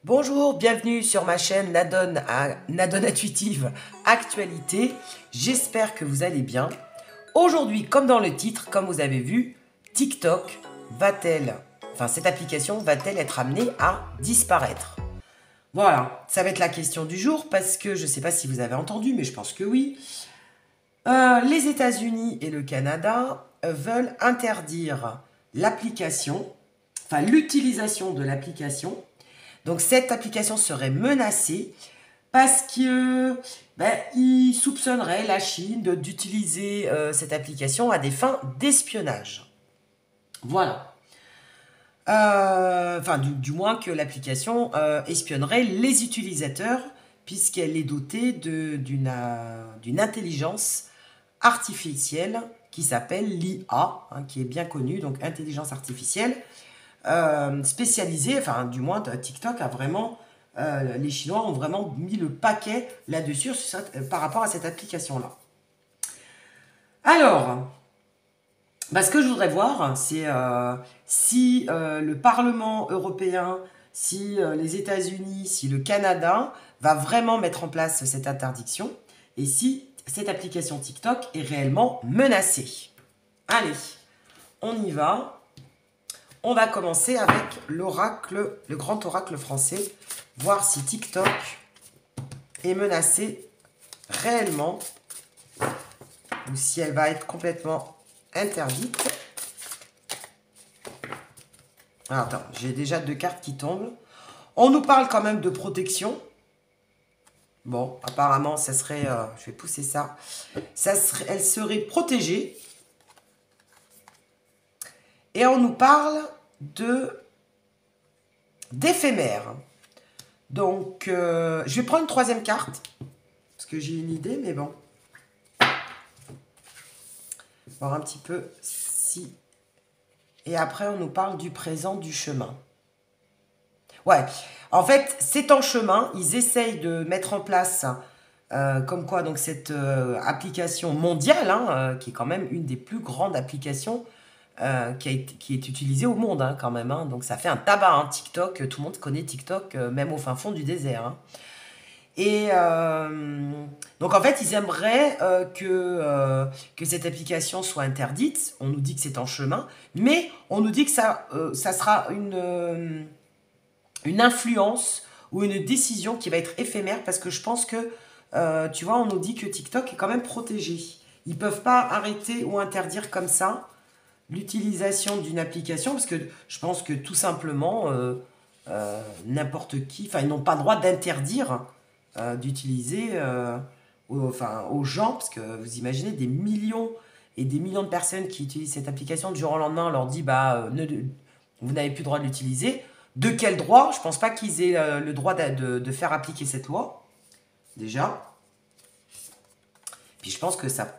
Bonjour, bienvenue sur ma chaîne Nadone Intuitive Actualité. J'espère que vous allez bien. Aujourd'hui, comme dans le titre, comme vous avez vu, TikTok cette application va-t-elle être amenée à disparaître? Voilà, ça va être la question du jour parce que je ne sais pas si vous avez entendu, mais je pense que oui. Les États-Unis et le Canada veulent interdire l'application, enfin l'utilisation de l'application. Donc cette application serait menacée parce que ils soupçonneraient la Chine d'utiliser cette application à des fins d'espionnage. Voilà. Du moins que l'application espionnerait les utilisateurs puisqu'elle est dotée d'une intelligence artificielle qui s'appelle l'IA, qui est bien connue, donc intelligence artificielle, spécialisée, enfin du moins TikTok a vraiment, les Chinois ont vraiment mis le paquet là-dessus par rapport à cette application-là. Alors, ce que je voudrais voir, c'est si le Parlement européen, si les États-Unis, si le Canada va vraiment mettre en place cette interdiction et si cette application TikTok est réellement menacée. Allez, on y va. On va commencer avec l'oracle, le grand oracle français, voir si TikTok est menacée réellement ou si elle va être complètement interdite. Ah, attends, j'ai déjà 2 cartes qui tombent. On nous parle quand même de protection. Bon, apparemment, ça serait... je vais pousser ça. Elle serait protégée. Et on nous parle d'éphémère. Donc, je vais prendre une 3e carte. Parce que j'ai une idée, mais bon. Voir un petit peu si... Et après, on nous parle du présent, du chemin. Ouais, en fait, c'est en chemin. Ils essayent de mettre en place, comme quoi, donc cette application mondiale, qui est quand même une des plus grandes applications qui est utilisée au monde, quand même. Donc, ça fait un tabac, TikTok. Tout le monde connaît TikTok, même au fin fond du désert. Et donc en fait, ils aimeraient que cette application soit interdite. On nous dit que c'est en chemin, mais on nous dit que ça sera une influence ou une décision qui va être éphémère parce que je pense que, tu vois, on nous dit que TikTok est quand même protégé. Ils ne peuvent pas arrêter ou interdire comme ça l'utilisation d'une application parce que je pense que tout simplement, n'importe qui, enfin, ils n'ont pas le droit d'interdire d'utiliser aux gens, parce que vous imaginez des millions et des millions de personnes qui utilisent cette application du jour au lendemain, on leur dit vous n'avez plus le droit de l'utiliser. De quel droit? Je pense pas qu'ils aient le droit de faire appliquer cette loi, déjà. Puis je pense que ça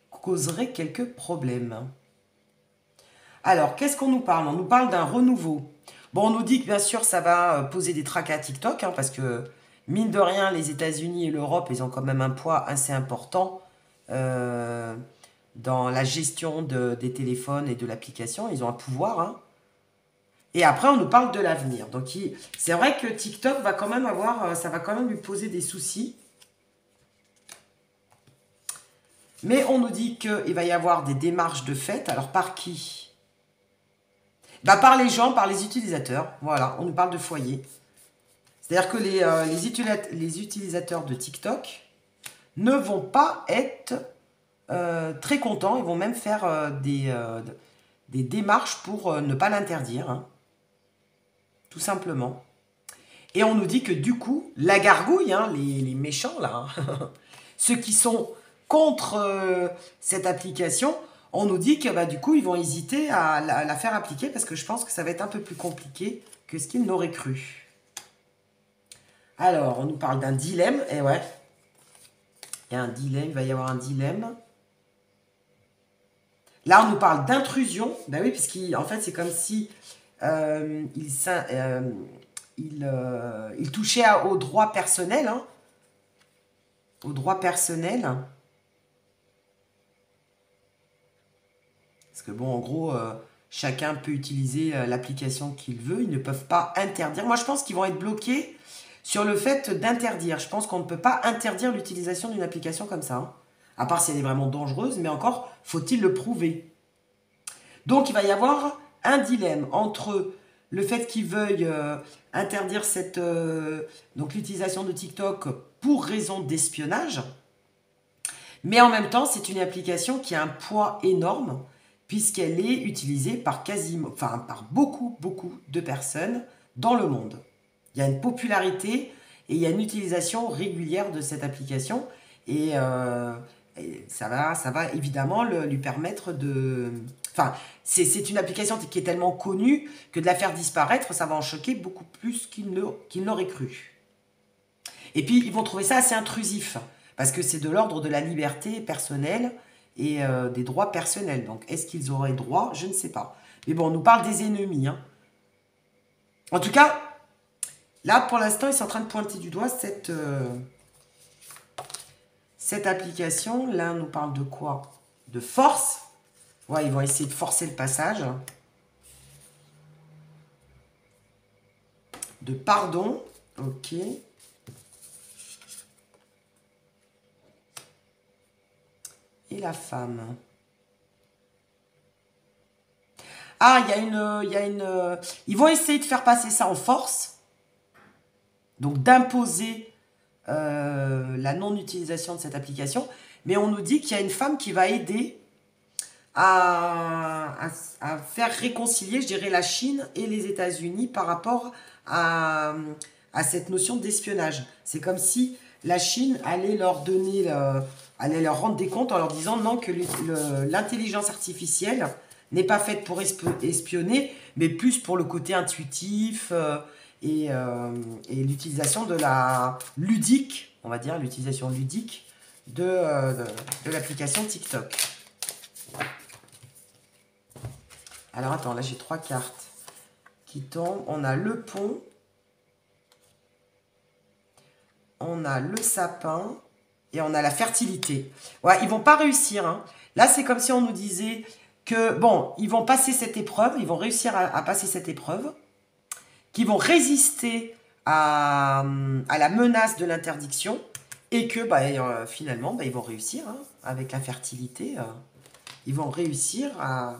causerait quelques problèmes. Alors, qu'est-ce qu'on nous parle? On nous parle d'un renouveau. Bon, on nous dit que bien sûr, ça va poser des tracas à TikTok, parce que, mine de rien, les États-Unis et l'Europe, ils ont quand même un poids assez important dans la gestion des téléphones et de l'application. Ils ont un pouvoir. Et après, on nous parle de l'avenir. Donc, c'est vrai que TikTok va quand même ça va quand même lui poser des soucis. Mais on nous dit qu'il va y avoir des démarches de fait. Alors, par qui? Par les gens, par les utilisateurs. Voilà, on nous parle de foyer. C'est-à-dire que les utilisateurs de TikTok ne vont pas être très contents. Ils vont même faire des démarches pour ne pas l'interdire. Tout simplement. Et on nous dit que du coup, la gargouille, les méchants là, ceux qui sont contre cette application, on nous dit que du coup, ils vont hésiter à la faire appliquer parce que je pense que ça va être un peu plus compliqué que ce qu'ils n'auraient cru. Alors, on nous parle d'un dilemme. Et ouais, il y a un dilemme, il va y avoir un dilemme. Là, on nous parle d'intrusion. Ben oui, puisqu'en fait, c'est comme si il touchait aux droits personnels. Aux droits personnels. Parce que bon, en gros, Chacun peut utiliser l'application qu'il veut. Ils ne peuvent pas interdire. Moi, je pense qu'ils vont être bloqués sur le fait d'interdire. Je pense qu'on ne peut pas interdire l'utilisation d'une application comme ça. Hein. À part si elle est vraiment dangereuse, mais encore, faut-il le prouver. Donc, il va y avoir un dilemme entre le fait qu'ils veuillent interdire donc l'utilisation de TikTok pour raison d'espionnage. Mais en même temps, c'est une application qui a un poids énorme puisqu'elle est utilisée par par beaucoup de personnes dans le monde. Il y a une popularité et il y a une utilisation régulière de cette application et ça va évidemment lui permettre de... Enfin, c'est une application qui est tellement connue que de la faire disparaître, ça va en choquer beaucoup plus qu'il n'aurait cru. Et puis, ils vont trouver ça assez intrusif parce que c'est de l'ordre de la liberté personnelle et des droits personnels. Donc, est-ce qu'ils auraient droit? Je ne sais pas. Mais bon, on nous parle des ennemis. Hein. En tout cas, là, pour l'instant, ils sont en train de pointer du doigt cette application. Là, on nous parle de quoi? De force. Ouais, ils vont essayer de forcer le passage. De pardon. Ok. Et la femme. Ah, ils vont essayer de faire passer ça en force. Donc, d'imposer la non-utilisation de cette application. Mais on nous dit qu'il y a une femme qui va aider à faire réconcilier, je dirais, la Chine et les États-Unis par rapport à cette notion d'espionnage. C'est comme si la Chine allait leur allait leur rendre des comptes en leur disant non, que l'intelligence artificielle n'est pas faite pour espionner, mais plus pour le côté intuitif et l'utilisation de la ludique, on va dire, l'utilisation ludique de l'application TikTok. Alors attends, là j'ai 3 cartes qui tombent. On a le pont, on a le sapin et on a la fertilité. Ouais, ils vont pas réussir. Hein. Là, c'est comme si on nous disait que, bon, ils vont passer cette épreuve, ils vont réussir à passer cette épreuve, qu'ils vont résister à la menace de l'interdiction et que finalement, ils vont réussir hein, avec la fertilité. Ils vont réussir à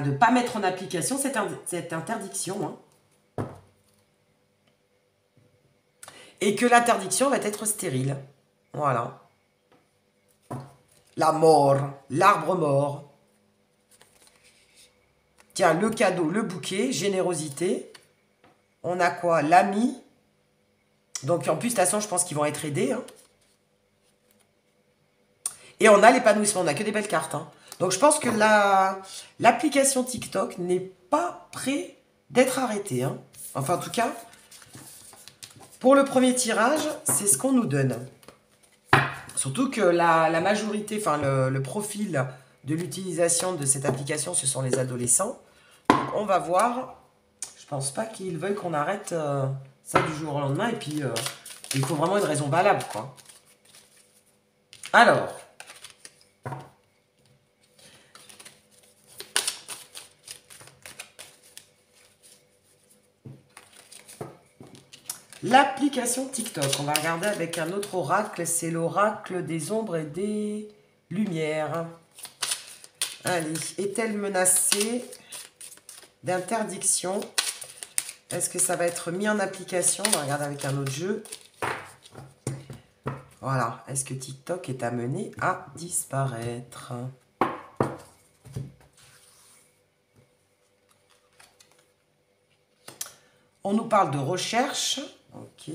ne pas mettre en application cette interdiction. Hein. Et que l'interdiction va être stérile. Voilà. La mort, l'arbre mort. Tiens, le cadeau, le bouquet, générosité. On a quoi? L'ami. Donc en plus, de toute façon, je pense qu'ils vont être aidés. Hein. Et on a l'épanouissement, on n'a que des belles cartes. Hein. Donc je pense que l'application TikTok n'est pas près d'être arrêtée. Hein. Enfin en tout cas, pour le premier tirage, c'est ce qu'on nous donne. Surtout que la majorité, enfin le profil de l'utilisation de cette application, ce sont les adolescents. Donc on va voir. Je pense pas qu'ils veulent qu'on arrête ça du jour au lendemain. Et puis, il faut vraiment une raison valable, quoi. Alors. L'application TikTok. On va regarder avec un autre oracle. C'est l'oracle des ombres et des lumières. Allez. Est-elle menacée d'interdiction? Est-ce que ça va être mis en application? On va regarder avec un autre jeu. Voilà. Est-ce que TikTok est amené à disparaître? On nous parle de recherche. Ok.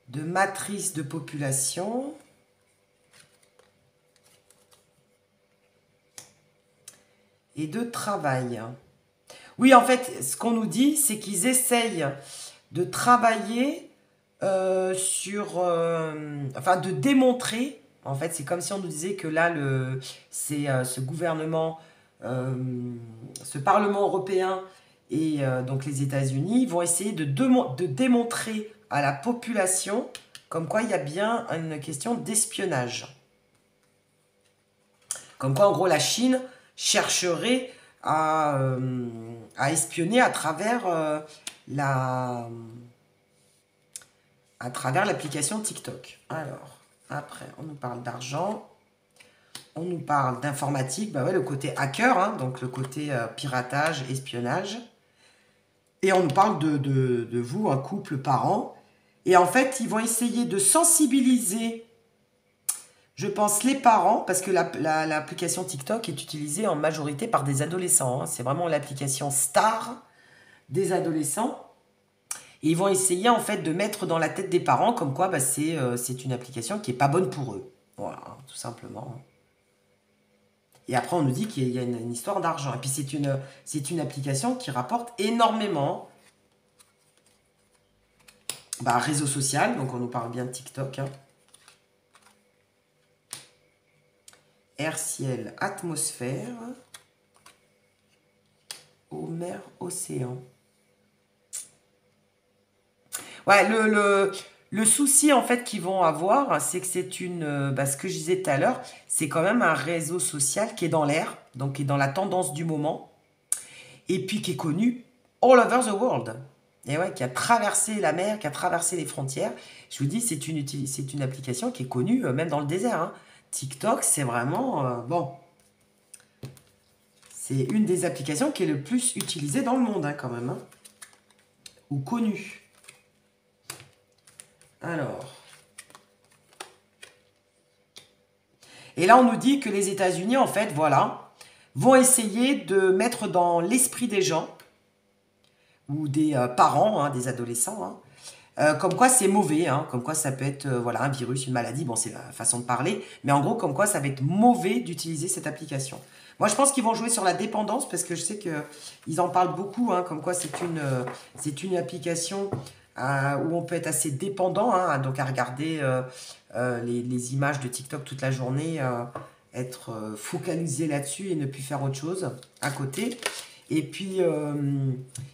De matrice de population. Et de travail. Oui, en fait, ce qu'on nous dit, c'est qu'ils essayent de travailler enfin, de démontrer. En fait, c'est comme si on nous disait que là, c'est ce gouvernement, ce Parlement européen et donc les États-Unis vont essayer de démontrer à la population comme quoi il y a bien une question d'espionnage. Comme quoi, en gros, la Chine chercherait à espionner à travers l'application TikTok. Alors, après, on nous parle d'argent. On nous parle d'informatique, bah ouais, le côté hacker, hein, donc le côté piratage, espionnage. Et on nous parle de vous, un couple parent. Et en fait, ils vont essayer de sensibiliser, je pense, les parents, parce que l'application TikTok est utilisée en majorité par des adolescents. Hein. C'est vraiment l'application star des adolescents. Et ils vont essayer, en fait, de mettre dans la tête des parents comme quoi bah, c'est une application qui n'est pas bonne pour eux. Voilà, hein, tout simplement. Et après, on nous dit qu'il y a une histoire d'argent. Et puis, c'est une application qui rapporte énormément. Bah, réseau social, donc on nous parle bien de TikTok. Hein. Air, ciel, atmosphère. Eau, mer, océan. Ouais, le souci, en fait, qu'ils vont avoir, c'est que c'est ce que je disais tout à l'heure, c'est quand même un réseau social qui est dans l'air, donc qui est dans la tendance du moment, et puis qui est connu all over the world. Et ouais, qui a traversé la mer, qui a traversé les frontières. Je vous dis, c'est une application qui est connue même dans le désert. Hein. TikTok, c'est vraiment... bon, c'est une des applications qui est le plus utilisée dans le monde, hein, quand même. Hein. Ou connue. Alors... Et là, on nous dit que les États-Unis, en fait, voilà, vont essayer de mettre dans l'esprit des gens, ou des parents, hein, des adolescents, hein, comme quoi c'est mauvais, hein, comme quoi ça peut être voilà, un virus, une maladie, bon c'est la façon de parler, mais en gros comme quoi ça va être mauvais d'utiliser cette application. Moi je pense qu'ils vont jouer sur la dépendance parce que je sais qu'ils en parlent beaucoup, hein, comme quoi c'est une application où on peut être assez dépendant, hein, donc à regarder les images de TikTok toute la journée, être focalisé là-dessus et ne plus faire autre chose à côté. Et puis,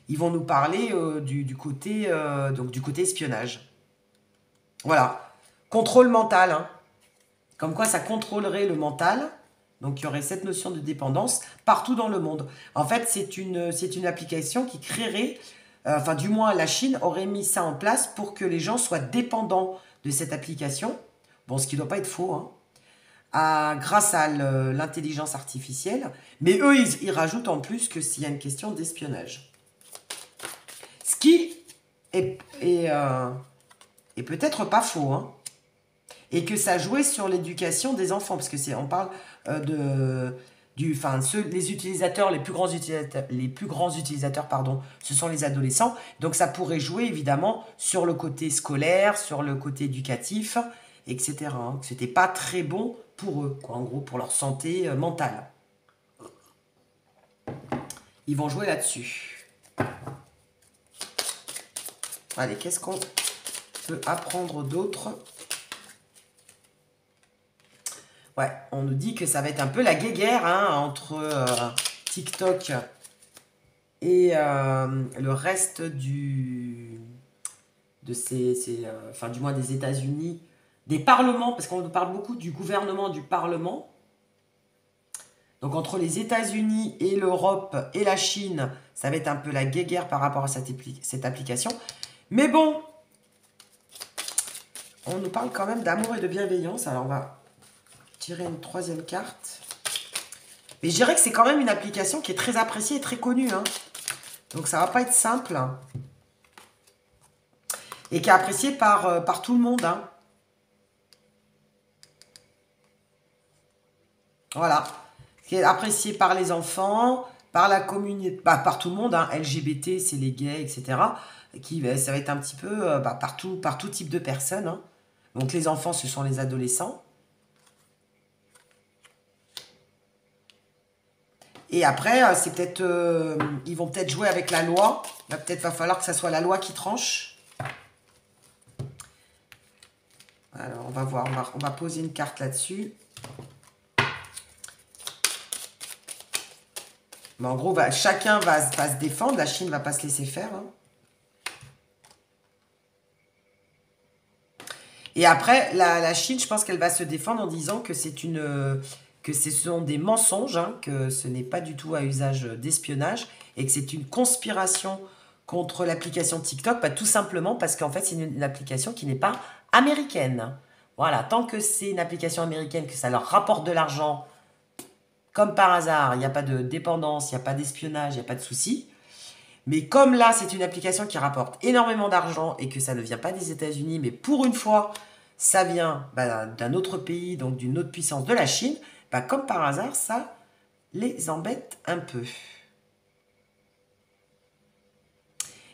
ils vont nous parler du côté espionnage. Voilà. Contrôle mental. Hein. Comme quoi, ça contrôlerait le mental. Donc, il y aurait cette notion de dépendance partout dans le monde. En fait, c'est une application qui créerait... enfin, du moins, la Chine aurait mis ça en place pour que les gens soient dépendants de cette application. Bon, ce qui ne doit pas être faux, hein. Grâce à l'intelligence artificielle. Mais eux, ils rajoutent en plus que s'il y a une question d'espionnage. Ce qui est peut-être pas faux. Hein. Et que ça jouait sur l'éducation des enfants. Parce que on parle les utilisateurs, les plus grands utilisateurs, pardon, ce sont les adolescents. Donc ça pourrait jouer évidemment sur le côté scolaire, sur le côté éducatif, etc. Hein. C'était pas très bon pour eux, quoi, en gros, pour leur santé mentale. Ils vont jouer là-dessus. Allez, qu'est-ce qu'on peut apprendre d'autre? Ouais, on nous dit que ça va être un peu la guéguerre hein, entre TikTok et le reste du moins des États-Unis, des parlements, parce qu'on nous parle beaucoup du gouvernement, du parlement. Donc entre les États-Unis et l'Europe et la Chine, ça va être un peu la guéguerre par rapport à cette application. Mais bon, on nous parle quand même d'amour et de bienveillance. Alors on va tirer une troisième carte. Mais je dirais que c'est quand même une application qui est très appréciée et très connue. Hein. Donc ça va pas être simple. Et qui est appréciée par tout le monde. Hein. Voilà. Qui est appréciée par les enfants, par la communauté, par tout le monde. Hein. LGBT, c'est les gays, etc. Ça va être un petit peu par tout type de personnes. Hein. Donc les enfants, ce sont les adolescents. Et après, c'est peut-être, ils vont peut-être jouer avec la loi. Va falloir que ça soit la loi qui tranche. Alors, on va voir, on va poser une carte là-dessus. Mais en gros, chacun va se défendre. La Chine ne va pas se laisser faire. Hein. Et après, la Chine, je pense qu'elle va se défendre en disant que que ce sont des mensonges, hein, que ce n'est pas du tout à usage d'espionnage et que c'est une conspiration contre l'application TikTok, tout simplement parce qu'en fait, c'est une application qui n'est pas américaine. Voilà, tant que c'est une application américaine, que ça leur rapporte de l'argent, comme par hasard, il n'y a pas de dépendance, il n'y a pas d'espionnage, il n'y a pas de souci. Mais comme là, c'est une application qui rapporte énormément d'argent et que ça ne vient pas des États-Unis, mais pour une fois, ça vient d'un autre pays, donc d'une autre puissance de la Chine, comme par hasard, ça les embête un peu.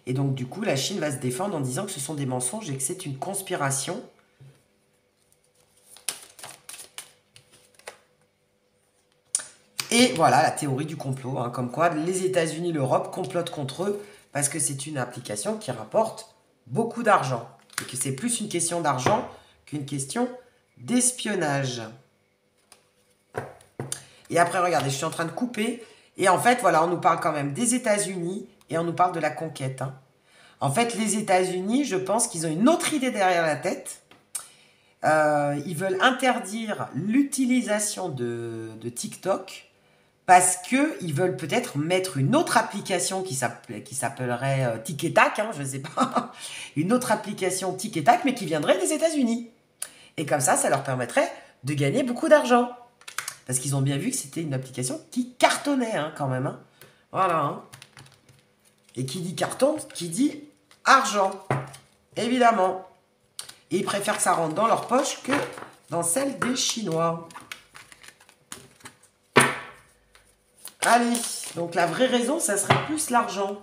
Et donc, du coup, la Chine va se défendre en disant que ce sont des mensonges et que c'est une conspiration. Et voilà la théorie du complot, hein, comme quoi les États-Unis, l'Europe complotent contre eux parce que c'est une application qui rapporte beaucoup d'argent. Et que c'est plus une question d'argent qu'une question d'espionnage. Et après, regardez, je suis en train de couper. Et en fait, voilà, on nous parle quand même des États-Unis et on nous parle de la conquête. Hein. En fait, les États-Unis, je pense qu'ils ont une autre idée derrière la tête. Ils veulent interdire l'utilisation de TikTok parce qu'ils veulent peut-être mettre une autre application qui s'appellerait Tic et Tac, hein, je ne sais pas. Une autre application Tic et Tac, mais qui viendrait des États-Unis. Et comme ça leur permettrait de gagner beaucoup d'argent. Parce qu'ils ont bien vu que c'était une application qui cartonnait, hein, quand même. Hein. Voilà. Hein. Et qui dit carton, qui dit argent. Évidemment. Et ils préfèrent que ça rentre dans leur poche que dans celle des Chinois. Allez. Donc la vraie raison, ça serait plus l'argent.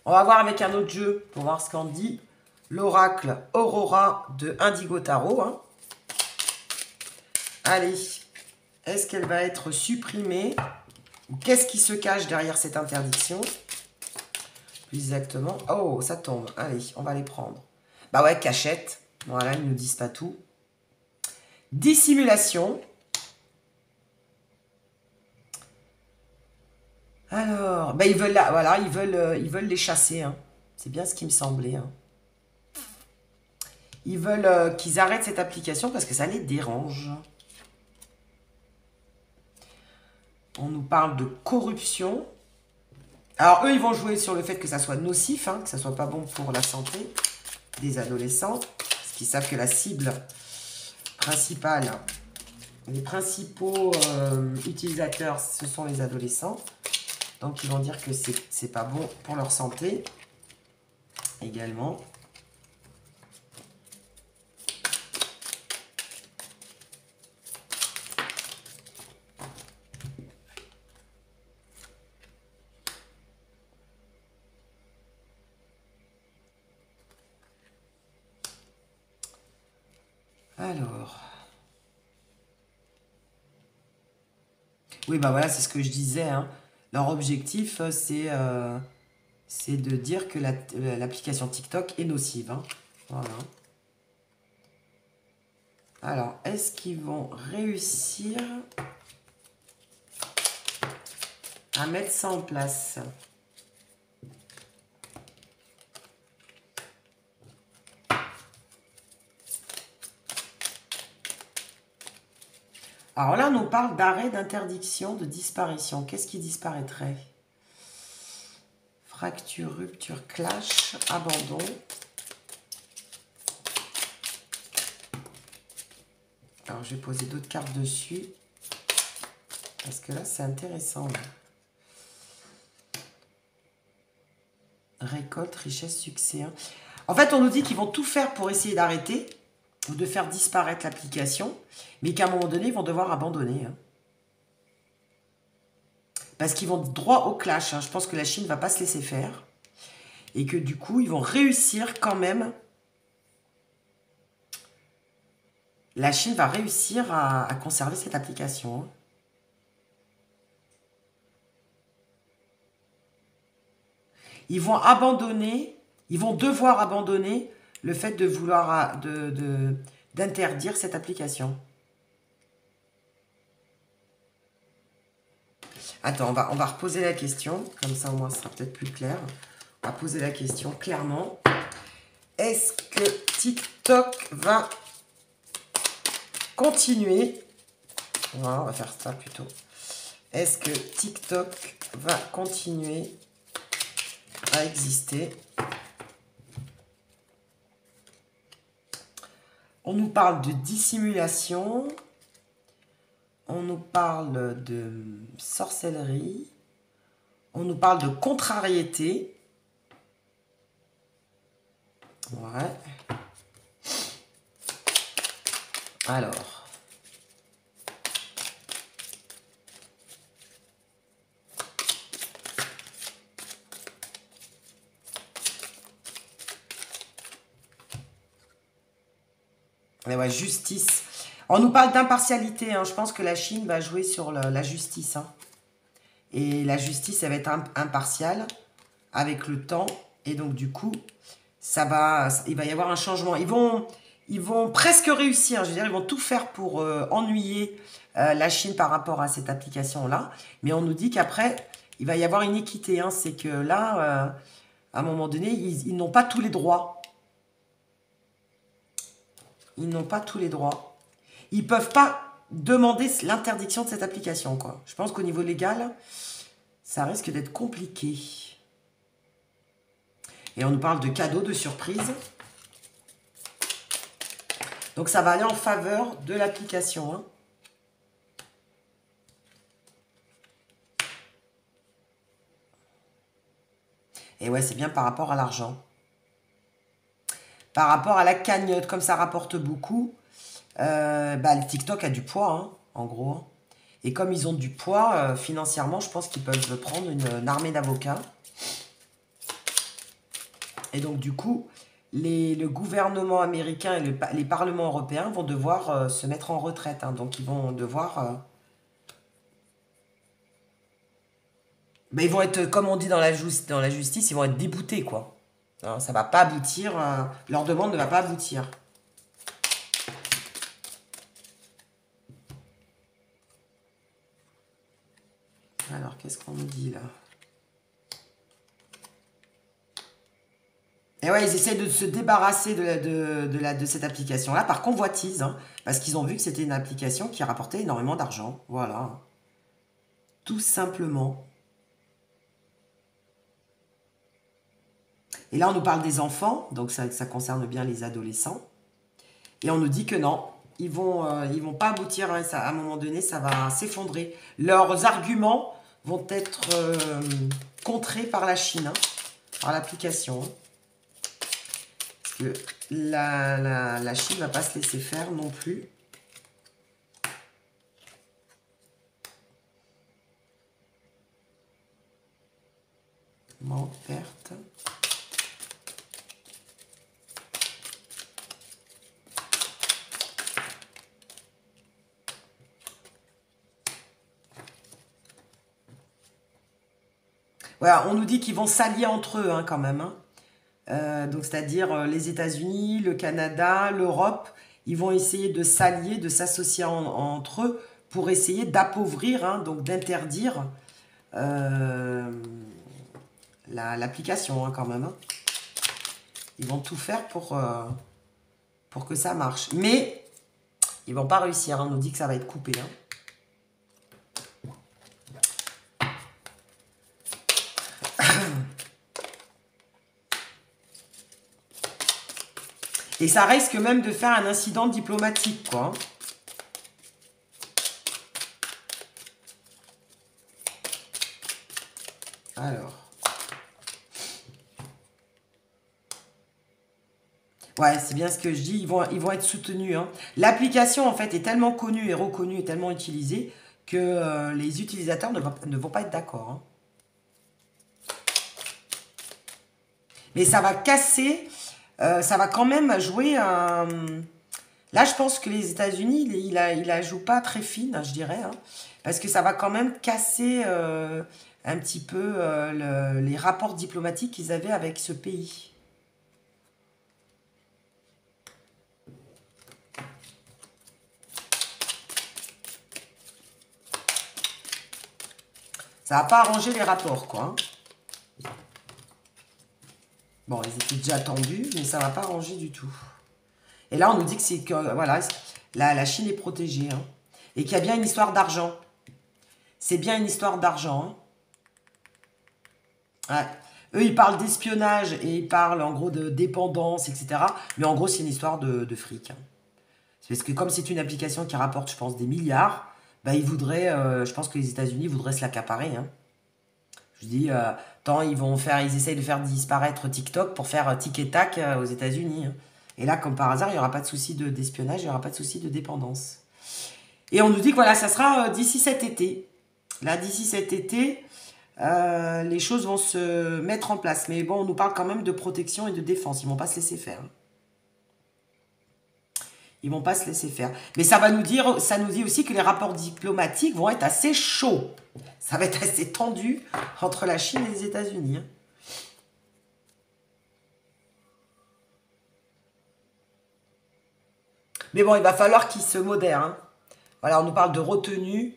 On va voir avec un autre jeu pour voir ce qu'en dit l'oracle Aurora de Indigo Tarot. Hein. Allez, est-ce qu'elle va être supprimée? Ou qu'est-ce qui se cache derrière cette interdiction? Plus exactement. Oh, ça tombe. Allez, on va les prendre. Bah ouais, cachette. Voilà, ils ne nous disent pas tout. Dissimulation. Alors, ils veulent là, voilà, ils veulent les chasser. Hein. C'est bien ce qui me semblait. Hein. Ils veulent qu'ils arrêtent cette application parce que ça les dérange. On nous parle de corruption. Alors, eux, ils vont jouer sur le fait que ça soit nocif, hein, que ça soit pas bon pour la santé des adolescents. Parce qu'ils savent que la cible principale, les principaux utilisateurs, ce sont les adolescents. Donc, ils vont dire que c'est pas bon pour leur santé également. Alors. Oui, voilà, c'est ce que je disais. Hein. Leur objectif, c'est de dire que l'application TikTok est nocive. Hein. Voilà. Alors, est-ce qu'ils vont réussir à mettre ça en place? Alors là, on nous parle d'arrêt, d'interdiction, de disparition. Qu'est-ce qui disparaîtrait? Fracture, rupture, clash, abandon. Alors, je vais poser d'autres cartes dessus. Parce que là, c'est intéressant. Là. Récolte, richesse, succès. Hein. En fait, on nous dit qu'ils vont tout faire pour essayer d'arrêter ou de faire disparaître l'application, mais qu'à un moment donné, ils vont devoir abandonner. Hein. Parce qu'ils vont droit au clash. Hein. Je pense que la Chine ne va pas se laisser faire. Et que du coup, ils vont réussir quand même. La Chine va réussir à conserver cette application. Hein. Ils vont abandonner, ils vont devoir abandonner le fait de vouloir d'interdire cette application. Attends, on va reposer la question, comme ça au moins ce sera peut-être plus clair. On va poser la question clairement. Est-ce que TikTok va continuer. Voilà, on va faire ça plutôt. Est-ce que TikTok va continuer à exister? On nous parle de dissimulation. On nous parle de sorcellerie. On nous parle de contrariété. Ouais. Alors. Et ouais, justice. On nous parle d'impartialité. Hein. Je pense que la Chine va jouer sur la justice. Hein. Et la justice, elle va être impartiale avec le temps. Et donc, du coup, il va y avoir un changement. Ils vont presque réussir. Je veux dire, ils vont tout faire pour ennuyer la Chine par rapport à cette application-là. Mais on nous dit qu'après, il va y avoir une équité. Hein. C'est que là, à un moment donné, ils n'ont pas tous les droits. Ils n'ont pas tous les droits. Ils ne peuvent pas demander l'interdiction de cette application, quoi. Je pense qu'au niveau légal, ça risque d'être compliqué. Et on nous parle de cadeaux, de surprises. Donc ça va aller en faveur de l'application. Hein. Et ouais, c'est bien par rapport à l'argent. Par rapport à la cagnotte, comme ça rapporte beaucoup, le TikTok a du poids, hein, en gros. Et comme ils ont du poids, financièrement, je pense qu'ils peuvent prendre une armée d'avocats. Et donc, du coup, le gouvernement américain et les parlements européens vont devoir se mettre en retraite. Hein, donc, ils vont devoir... ils vont être, comme on dit dans la justice, ils vont être déboutés, quoi. Non, ça ne va pas aboutir. Leur demande ne va pas aboutir. Alors, qu'est-ce qu'on nous dit, là? Et ouais, ils essaient de se débarrasser de cette application-là par convoitise, hein, parce qu'ils ont vu que c'était une application qui rapportait énormément d'argent. Voilà. Tout simplement. Et là, on nous parle des enfants, donc ça concerne bien les adolescents. Et on nous dit que non, ils vont pas aboutir, hein, à un moment donné, ça va s'effondrer. Leurs arguments vont être contrés par la Chine, hein, par l'application. Hein. Parce que la Chine ne va pas se laisser faire non plus. Manque, perte. Voilà, on nous dit qu'ils vont s'allier entre eux, hein, quand même. Hein. Donc, c'est-à-dire les États-Unis, le Canada, l'Europe, ils vont essayer de s'allier, de s'associer entre eux pour essayer d'appauvrir, hein, donc d'interdire l'application, hein, quand même. Hein. Ils vont tout faire pour que ça marche. Mais ils vont pas réussir. Hein. On nous dit que ça va être coupé. Hein. Et ça risque même de faire un incident diplomatique, quoi. Alors. Ouais, c'est bien ce que je dis. Ils vont être soutenus. Hein. L'application, en fait, est tellement connue et reconnue et tellement utilisée que les utilisateurs ne vont pas être d'accord. Hein. Mais ça va casser... ça va quand même jouer un... Là, je pense que les États-Unis, il la joue pas très fine, je dirais. Hein, parce que ça va quand même casser un petit peu les rapports diplomatiques qu'ils avaient avec ce pays. Ça va pas arranger les rapports, quoi. Hein. Bon, ils étaient déjà tendus, mais ça va pas arranger du tout. Et là, on nous dit que c'est que, voilà, la Chine est protégée. Hein, et qu'il y a bien une histoire d'argent. C'est bien une histoire d'argent. Hein. Ouais. Eux, ils parlent d'espionnage et ils parlent en gros de dépendance, etc. Mais en gros, c'est une histoire de fric. Hein. Parce que comme c'est une application qui rapporte, je pense, des milliards, bah, ils voudraient, je pense que les États-Unis voudraient se l'accaparer. Hein. Je dis, tant ils essayent de faire disparaître TikTok pour faire tic et tac aux États-Unis. Hein. Et là, comme par hasard, il n'y aura pas de souci d'espionnage, il n'y aura pas de souci de dépendance. Et on nous dit que voilà, ça sera d'ici cet été. Là, d'ici cet été, les choses vont se mettre en place. Mais bon, on nous parle quand même de protection et de défense. Ils ne vont pas se laisser faire. Ils vont pas se laisser faire. Mais ça nous dit aussi que les rapports diplomatiques vont être assez chauds. Ça va être assez tendu entre la Chine et les États-Unis. Hein. Mais bon, il va falloir qu'ils se modèrent. Hein. Voilà, on nous parle de retenue,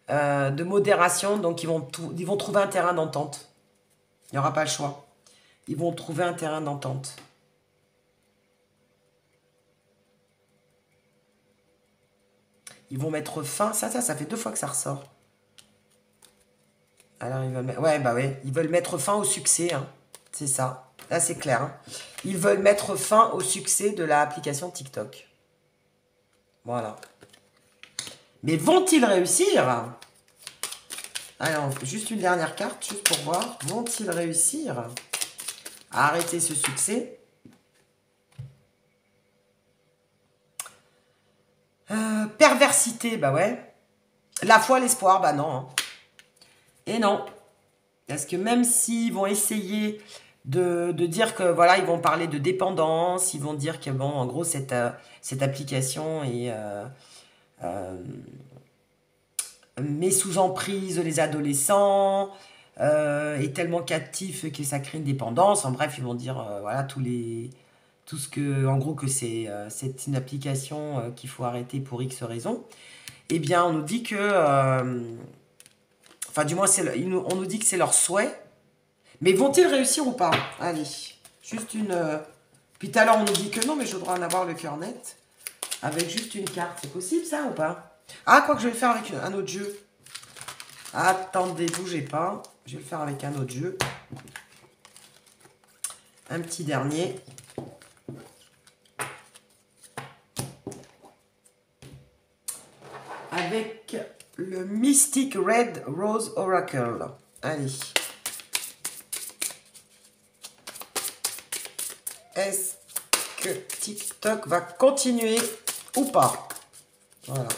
de modération. Donc, ils vont trouver un terrain d'entente. Il n'y aura pas le choix. Ils vont trouver un terrain d'entente. Ils vont mettre fin. Ça fait 2 fois que ça ressort. Alors, ils veulent mettre... Ouais, bah ouais. Ils veulent mettre fin au succès. Hein. C'est ça. Là, c'est clair. Hein. Ils veulent mettre fin au succès de l'application TikTok. Voilà. Mais vont-ils réussir? Alors, juste une dernière carte, juste pour voir. Vont-ils réussir à arrêter ce succès? Perversité, bah ouais. La foi, l'espoir, bah non. Hein. Et non. Parce que même s'ils vont essayer de dire que, voilà, ils vont parler de dépendance, ils vont dire que, bon, en gros, cette application est... met sous emprise les adolescents, est tellement captif que ça crée une dépendance. En bref, ils vont dire, voilà, tout ce que, en gros, que c'est une application qu'il faut arrêter pour X raisons. Eh bien, on nous dit que... enfin, du moins, on nous dit que c'est leur souhait. Mais vont-ils réussir ou pas? Allez, juste une... Puis tout à l'heure, on nous dit que non, mais je voudrais en avoir le cœur net. Avec juste une carte. C'est possible, ça, ou pas? Ah, quoi que je vais le faire avec un autre jeu. Attendez, bougez pas. Je vais le faire avec un autre jeu. Un petit dernier. Avec le Mystic Red Rose Oracle. Allez. Est-ce que TikTok va continuer ou pas? Voilà.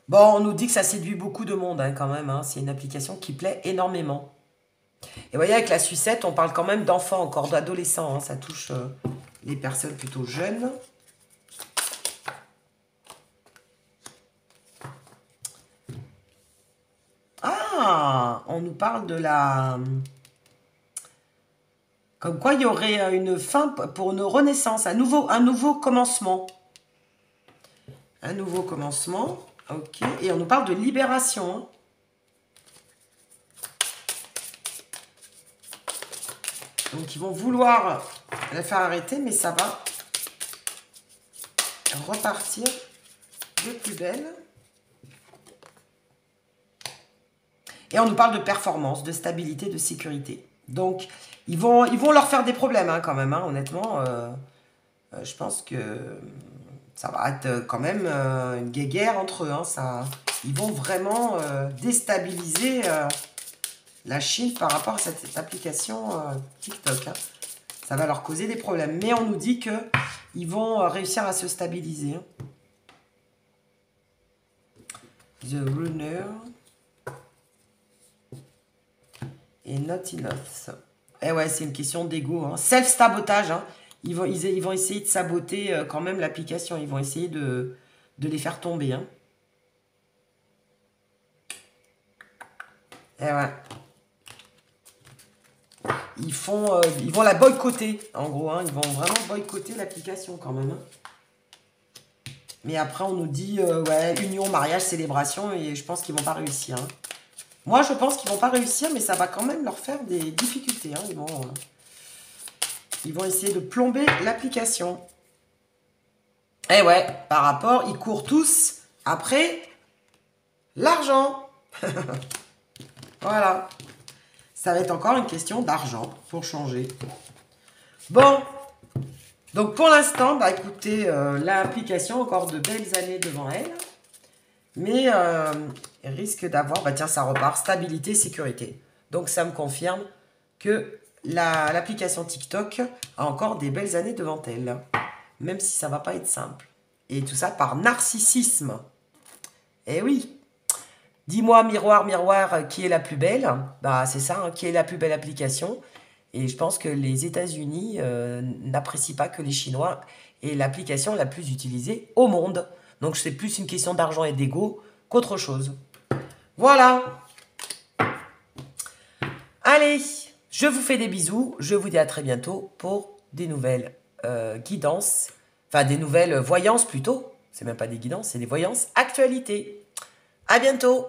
Bon, on nous dit que ça séduit beaucoup de monde hein, quand même. Hein. C'est une application qui plaît énormément. Et vous voyez, avec la sucette, on parle quand même d'enfants, encore d'adolescents. Hein. Ça touche les personnes plutôt jeunes. Ah, on nous parle de la... Comme quoi, il y aurait une fin pour une renaissance, un nouveau commencement. Un nouveau commencement, ok. Et on nous parle de libération. Hein. Donc, ils vont vouloir la faire arrêter, mais ça va repartir de plus belle. Et on nous parle de performance, de stabilité, de sécurité. Donc, ils vont leur faire des problèmes hein, quand même. Hein, honnêtement, je pense que ça va être quand même une guéguerre entre eux. Hein, ils vont vraiment déstabiliser la Chine par rapport à cette application TikTok. Hein. Ça va leur causer des problèmes. Mais on nous dit qu'ils vont réussir à se stabiliser. Hein. The Runner... Et not enough. Eh ouais, c'est une question d'ego. Hein. Self-sabotage. Hein. Ils vont essayer de saboter quand même l'application. Ils vont essayer de les faire tomber. Hein. Eh ouais. Ils vont la boycotter, en gros. Hein. Ils vont vraiment boycotter l'application quand même. Hein. Mais après, on nous dit, ouais, union, mariage, célébration. Et je pense qu'ils vont pas réussir. Hein. Moi, je pense qu'ils vont pas réussir, mais ça va quand même leur faire des difficultés. Hein. Ils vont essayer de plomber l'application. Eh ouais, par rapport, ils courent tous après l'argent. Voilà. Ça va être encore une question d'argent pour changer. Bon. Donc pour l'instant, bah écoutez, l'application, encore de belles années devant elle. Mais elle risque d'avoir, bah tiens, ça repart, stabilité, sécurité. Donc ça me confirme que l'application TikTok a encore des belles années devant elle. Même si ça va pas être simple. Et tout ça par narcissisme. Eh oui. Dis-moi, miroir, miroir, qui est la plus belle? Bah c'est ça, hein, qui est la plus belle application? Et je pense que les États-Unis n'apprécient pas que les Chinois aient l'application la plus utilisée au monde. Donc c'est plus une question d'argent et d'ego qu'autre chose. Voilà. Allez, je vous fais des bisous. Je vous dis à très bientôt pour des nouvelles guidances. Enfin, des nouvelles voyances plutôt. C'est même pas des guidances, c'est des voyances actualités. À bientôt.